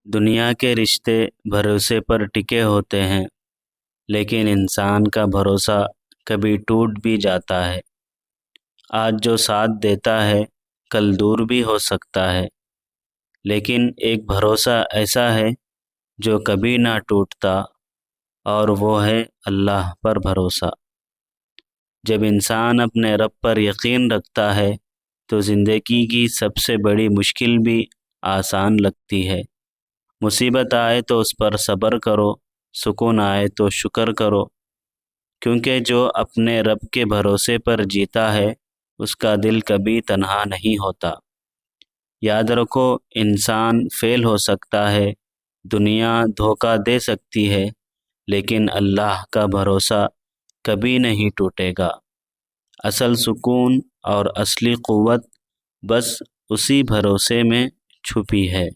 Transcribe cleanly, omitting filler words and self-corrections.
دنیا کے رشتے بھروسے پر ٹکے ہوتے ہیں، لیکن انسان کا بھروسہ کبھی ٹوٹ بھی جاتا ہے۔ آج جو ساتھ دیتا ہے کل دور بھی ہو سکتا ہے، لیکن ایک بھروسہ ایسا ہے جو کبھی نہ ٹوٹتا، اور وہ ہے اللہ پر بھروسہ۔ جب انسان اپنے رب پر یقین رکھتا ہے تو زندگی کی سب سے بڑی مشکل بھی آسان لگتی ہے۔ مصیبت آئے تو اس پر صبر کرو، سکون آئے تو شکر کرو، کیونکہ جو اپنے رب کے بھروسے پر جیتا ہے اس کا دل کبھی تنہا نہیں ہوتا۔ یاد رکھو، انسان فیل ہو سکتا ہے، دنیا دھوکہ دے سکتی ہے، لیکن اللہ کا بھروسہ کبھی نہیں ٹوٹے گا۔ اصل سکون اور اصلی قوت بس اسی بھروسے میں چھپی ہے۔